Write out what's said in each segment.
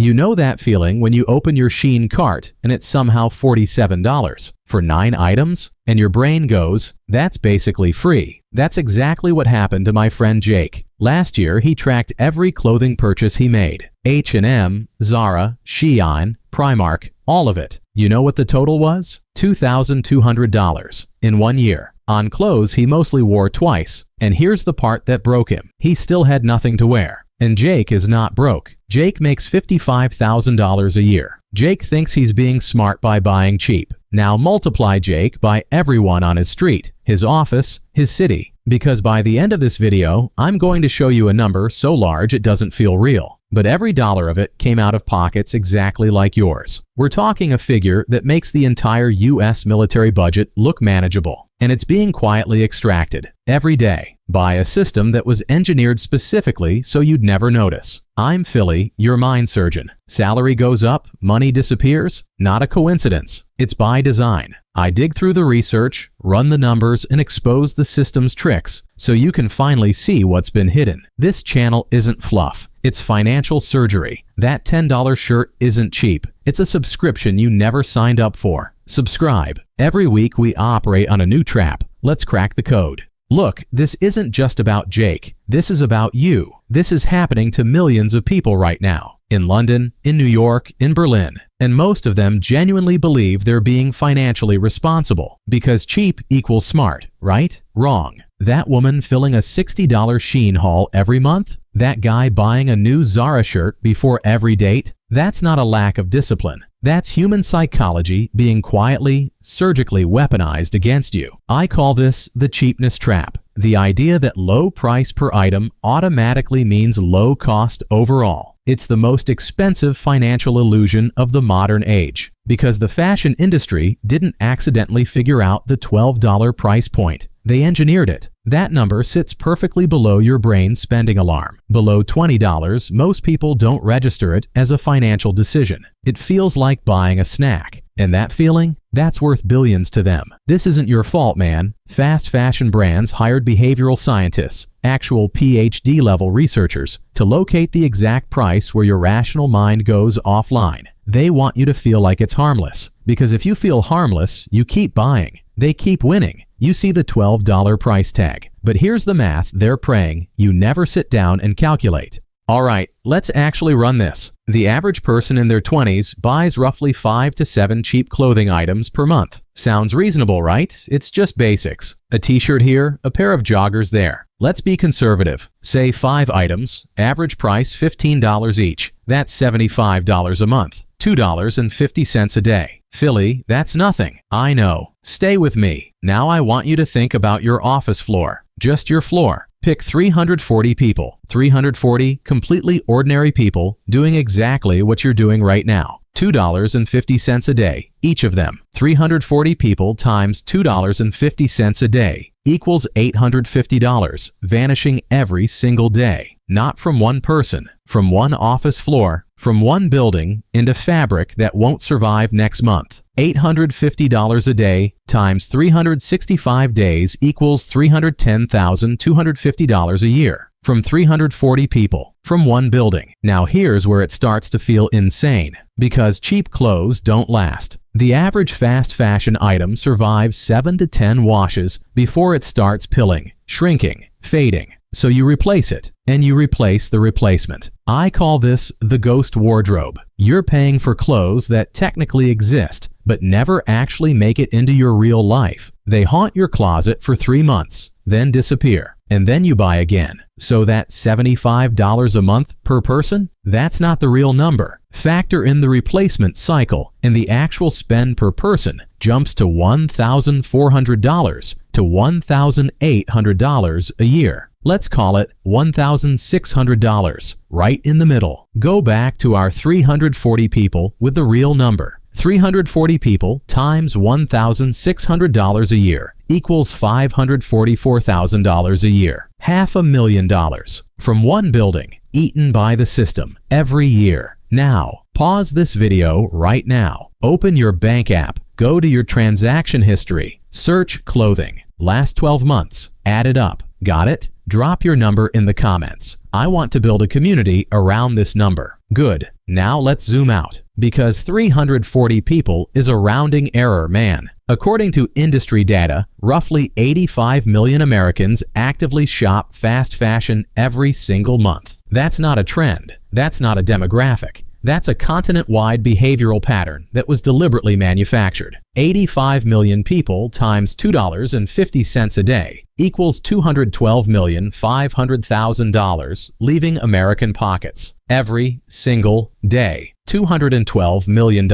You know that feeling when you open your SHEIN cart and it's somehow $47 for 9 items, and your brain goes, that's basically free. That's exactly what happened to my friend Jake. Last year, he tracked every clothing purchase he made. H&M, Zara, SHEIN, Primark, all of it. You know what the total was? $2,200 in 1 year. On clothes he mostly wore twice. And here's the part that broke him. He still had nothing to wear. And Jake is not broke. Jake makes $55,000 a year. Jake thinks he's being smart by buying cheap. Now multiply Jake by everyone on his street, his office, his city. Because by the end of this video, I'm going to show you a number so large it doesn't feel real. But every dollar of it came out of pockets exactly like yours. We're talking a figure that makes the entire US military budget look manageable. And it's being quietly extracted every day by a system that was engineered specifically so you'd never notice. I'm Philly, your mind surgeon. Salary goes up, money disappears? Not a coincidence. It's by design. I dig through the research, run the numbers, and expose the system's tricks so you can finally see what's been hidden. This channel isn't fluff. It's financial surgery. That $10 shirt isn't cheap. It's a subscription you never signed up for. Subscribe. Every week we operate on a new trap. Let's crack the code. Look, this isn't just about Jake. This is about you. This is happening to millions of people right now. In London, in New York, in Berlin. And most of them genuinely believe they're being financially responsible because cheap equals smart, right? Wrong. That woman filling a $60 SHEIN haul every month? That guy buying a new Zara shirt before every date? That's not a lack of discipline. That's human psychology being quietly, surgically weaponized against you. I call this the cheapness trap. The idea that low price per item automatically means low cost overall. It's the most expensive financial illusion of the modern age because the fashion industry didn't accidentally figure out the $12 price point. They engineered it. That number sits perfectly below your brain's spending alarm. Below $20, most people don't register it as a financial decision. It feels like buying a snack. And that feeling? That's worth billions to them. This isn't your fault, man. Fast fashion brands hired behavioral scientists, actual PhD level researchers, to locate the exact price where your rational mind goes offline. They want you to feel like it's harmless. Because if you feel harmless, you keep buying. They keep winning. You see the $12 price tag. But here's the math they're praying you never sit down and calculate. Alright, let's actually run this. The average person in their 20s buys roughly 5 to 7 cheap clothing items per month. Sounds reasonable, right? It's just basics. A t-shirt here, a pair of joggers there. Let's be conservative. Say 5 items, average price $15 each. That's $75 a month. $2.50 a day. Philly, that's nothing. I know. Stay with me. Now I want you to think about your office floor. Just your floor. Pick 340 people. 340 completely ordinary people doing exactly what you're doing right now. $2.50 a day, each of them. 340 people times $2.50 a day equals $850, vanishing every single day. Not from one person, from one office floor, from one building into fabric that won't survive next month. $850 a day times 365 days equals $310,250 a year. From 340 people, from one building. Now here's where it starts to feel insane, because cheap clothes don't last. The average fast fashion item survives 7 to 10 washes before it starts pilling, shrinking, fading. So you replace it, and you replace the replacement. I call this the ghost wardrobe. You're paying for clothes that technically exist, but never actually make it into your real life. They haunt your closet for 3 months, then disappear, and then you buy again. So that $75 a month per person? That's not the real number. Factor in the replacement cycle, and the actual spend per person jumps to $1,400 to $1,800 a year. Let's call it $1,600, right in the middle. Go back to our 340 people with the real number. 340 people times $1,600 a year equals $544,000 a year. $500,000 from one building, eaten by the system every year. Now, pause this video right now. Open your bank app. Go to your transaction history. Search clothing. Last 12 months. Add it up. Got it? Drop your number in the comments. I want to build a community around this number. Good. Now let's zoom out, because 340 people is a rounding error, man. According to industry data, roughly 85 million Americans actively shop fast fashion every single month. That's not a trend. That's not a demographic. That's a continent-wide behavioral pattern that was deliberately manufactured. 85 million people times $2.50 a day equals $212,500,000 leaving American pockets every single day. $212 million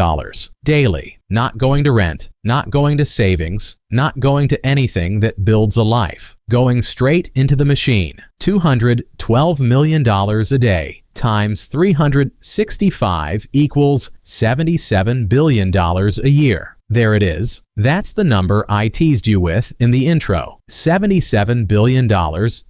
daily, not going to rent, not going to savings, not going to anything that builds a life, going straight into the machine. $212 million a day times 365 equals $77 billion a year. There it is. That's the number I teased you with in the intro. $77 billion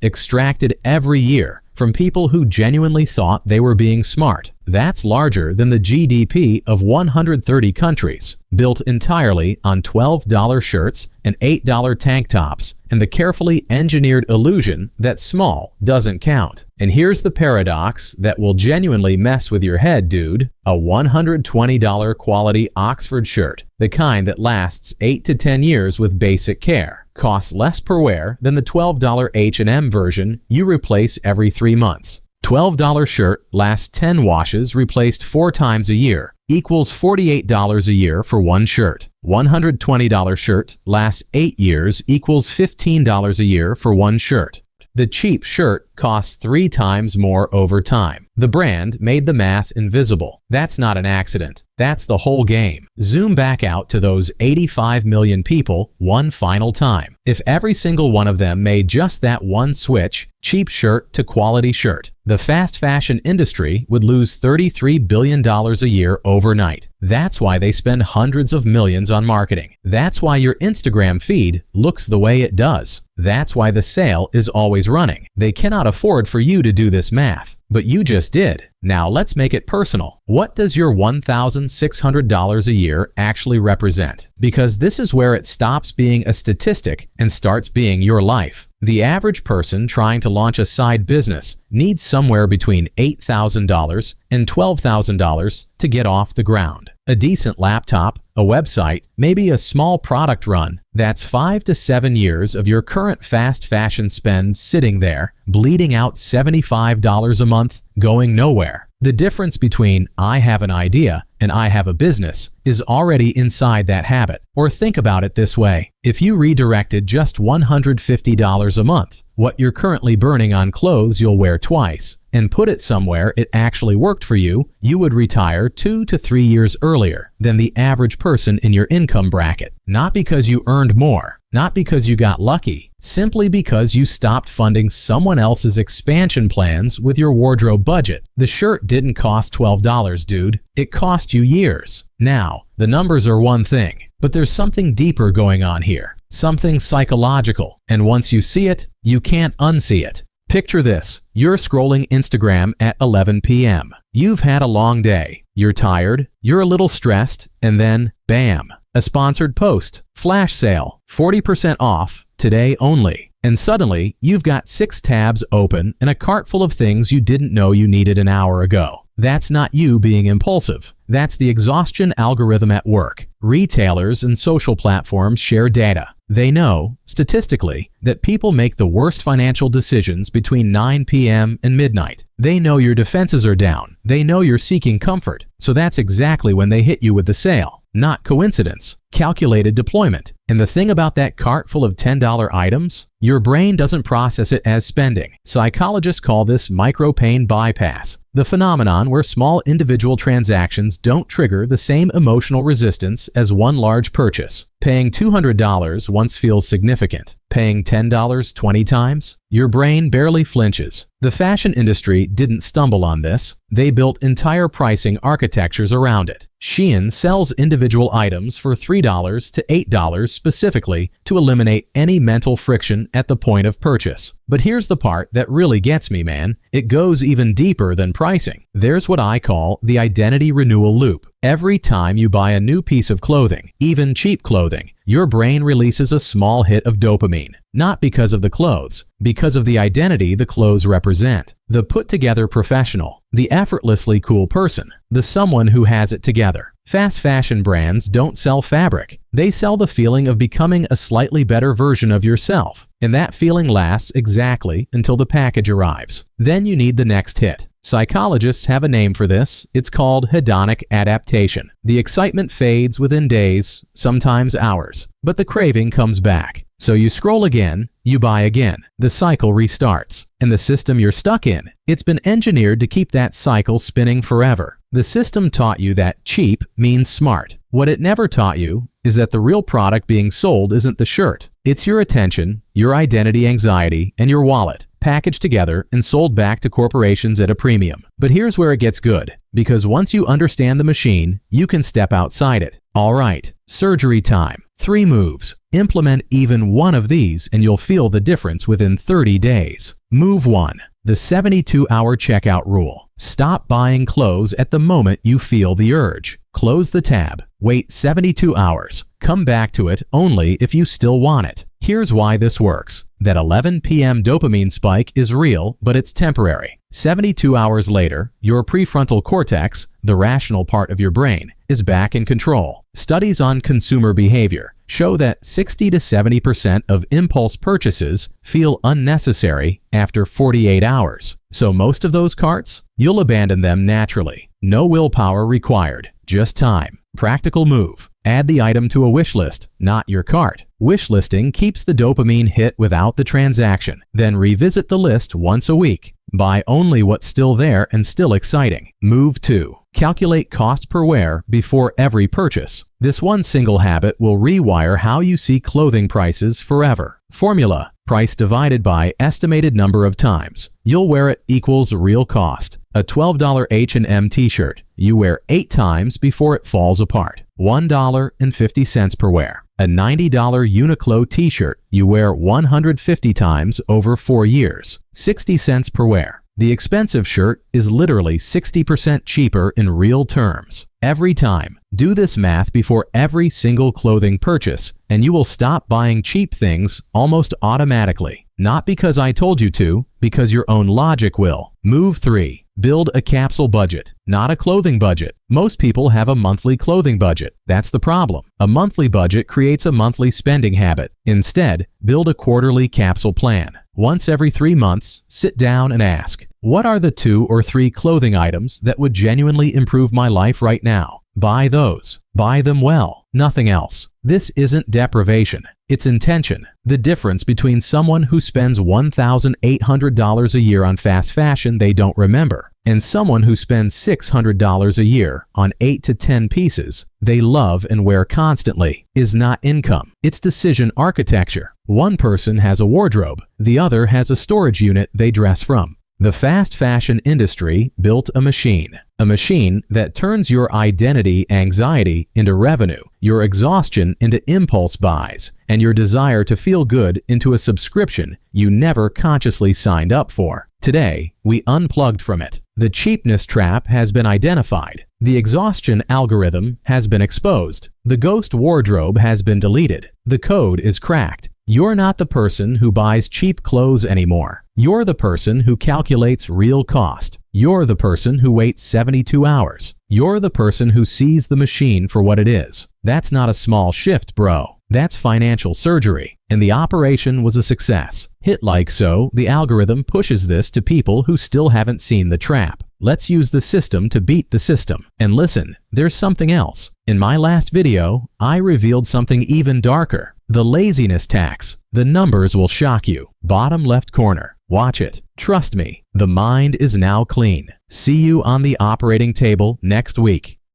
extracted every year from people who genuinely thought they were being smart. That's larger than the GDP of 130 countries, built entirely on $12 shirts and $8 tank tops and the carefully engineered illusion that small doesn't count. And here's the paradox that will genuinely mess with your head, dude. A $120 quality Oxford shirt, the kind that lasts 8 to 10 years with basic care, costs less per wear than the $12 H&M version you replace every 3 months. $12 shirt lasts 10 washes replaced 4 times a year, equals $48 a year for one shirt. $120 shirt lasts 8 years, equals $15 a year for one shirt. The cheap shirt costs 3 times more over time. The brand made the math invisible. That's not an accident. That's the whole game. Zoom back out to those 85 million people one final time. If every single one of them made just that one switch, cheap shirt to quality shirt, the fast fashion industry would lose $33 billion a year overnight. That's why they spend hundreds of millions on marketing. That's why your Instagram feed looks the way it does. That's why the sale is always running. They cannot afford for you to do this math, but you just did. Now let's make it personal. What does your $1,600 a year actually represent? Because this is where it stops being a statistic and starts being your life. The average person trying to launch a side business needs somewhere between $8,000 and $12,000 to get off the ground. A decent laptop, a website, maybe a small product run. That's 5 to 7 years of your current fast fashion spend sitting there, bleeding out $75 a month, going nowhere. The difference between I have an idea and I have a business is already inside that habit. Or think about it this way. If you redirected just $150 a month, what you're currently burning on clothes you'll wear twice, and put it somewhere it actually worked for you, you would retire 2 to 3 years earlier than the average person in your income bracket. Not because you earned more, not because you got lucky, simply because you stopped funding someone else's expansion plans with your wardrobe budget. The shirt didn't cost $12, dude. It cost you years. Now, the numbers are one thing, but there's something deeper going on here, something psychological, and once you see it, you can't unsee it. Picture this. You're scrolling Instagram at 11 p.m. You've had a long day. You're tired, you're a little stressed, and then, bam, a sponsored post. Flash sale, 40% off, today only. And suddenly, you've got 6 tabs open and a cart full of things you didn't know you needed an hour ago. That's not you being impulsive. That's the exhaustion algorithm at work. Retailers and social platforms share data. They know, statistically, that people make the worst financial decisions between 9 p.m. and midnight. They know your defenses are down. They know you're seeking comfort. So that's exactly when they hit you with the sale. Not coincidence. Calculated deployment. And the thing about that cart full of $10 items, your brain doesn't process it as spending. Psychologists call this micro-pain bypass, the phenomenon where small individual transactions don't trigger the same emotional resistance as one large purchase. Paying $200 once feels significant. Paying $10 20 times? Your brain barely flinches. The fashion industry didn't stumble on this. They built entire pricing architectures around it. SHEIN sells individual items for $3 to $8 specifically to eliminate any mental friction at the point of purchase. But here's the part that really gets me, man. It goes even deeper than pricing. There's what I call the identity renewal loop. Every time you buy a new piece of clothing, even cheap clothing, your brain releases a small hit of dopamine. Not because of the clothes, because of the identity the clothes represent. The put-together professional, the effortlessly cool person, the someone who has it together. Fast fashion brands don't sell fabric. They sell the feeling of becoming a slightly better version of yourself. And that feeling lasts exactly until the package arrives. Then you need the next hit. Psychologists have a name for this. It's called hedonic adaptation. The excitement fades within days, sometimes hours, but the craving comes back. So you scroll again, you buy again. The cycle restarts. And the system you're stuck in, it's been engineered to keep that cycle spinning forever. The system taught you that cheap means smart. What it never taught you is that the real product being sold isn't the shirt. It's your attention, your identity anxiety, and your wallet, packaged together and sold back to corporations at a premium. But here's where it gets good, because once you understand the machine, you can step outside it. All right, surgery time. 3 moves. Implement even one of these and you'll feel the difference within 30 days. Move 1. The 72-hour checkout rule. Stop buying clothes at the moment you feel the urge. Close the tab. Wait 72 hours. Come back to it only if you still want it. Here's why this works. That 11 p.m. dopamine spike is real, but it's temporary. 72 hours later, your prefrontal cortex, the rational part of your brain, is back in control. Studies on consumer behavior show that 60 to 70% of impulse purchases feel unnecessary after 48 hours. So most of those carts, you'll abandon them naturally. No willpower required, just time. Practical move. Add the item to a wish list, not your cart. Wish listing keeps the dopamine hit without the transaction. Then revisit the list once a week. Buy only what's still there and still exciting. Move 2. Calculate cost per wear before every purchase. This one single habit will rewire how you see clothing prices forever. Formula: price divided by estimated number of times. You'll wear it equals real cost. A $12 H&M t-shirt, you wear 8 times before it falls apart. $1.50 per wear. A $90 Uniqlo t-shirt, you wear 150 times over 4 years. 60 cents per wear. The expensive shirt is literally 60% cheaper in real terms. Every time. Do this math before every single clothing purchase, and you will stop buying cheap things almost automatically. Not because I told you to, because your own logic will. Move 3. Build a capsule budget, not a clothing budget. Most people have a monthly clothing budget. That's the problem. A monthly budget creates a monthly spending habit. Instead, build a quarterly capsule plan. Once every 3 months, sit down and ask, what are the 2 or 3 clothing items that would genuinely improve my life right now? Buy those. Buy them well. Nothing else. This isn't deprivation. It's intention. The difference between someone who spends $1,800 a year on fast fashion they don't remember and someone who spends $600 a year on 8 to 10 pieces they love and wear constantly is not income. It's decision architecture. One person has a wardrobe. The other has a storage unit they dress from. The fast fashion industry built a machine that turns your identity anxiety into revenue, your exhaustion into impulse buys, and your desire to feel good into a subscription you never consciously signed up for. Today, we unplugged from it. The cheapness trap has been identified. The exhaustion algorithm has been exposed. The ghost wardrobe has been deleted. The code is cracked. You're not the person who buys cheap clothes anymore. You're the person who calculates real cost. You're the person who waits 72 hours. You're the person who sees the machine for what it is. That's not a small shift, bro. That's financial surgery. And the operation was a success. Hit like so, the algorithm pushes this to people who still haven't seen the trap. Let's use the system to beat the system. And listen, there's something else. In my last video, I revealed something even darker. The laziness tax. The numbers will shock you. Bottom left corner. Watch it. Trust me, the mind is now clean. See you on the operating table next week.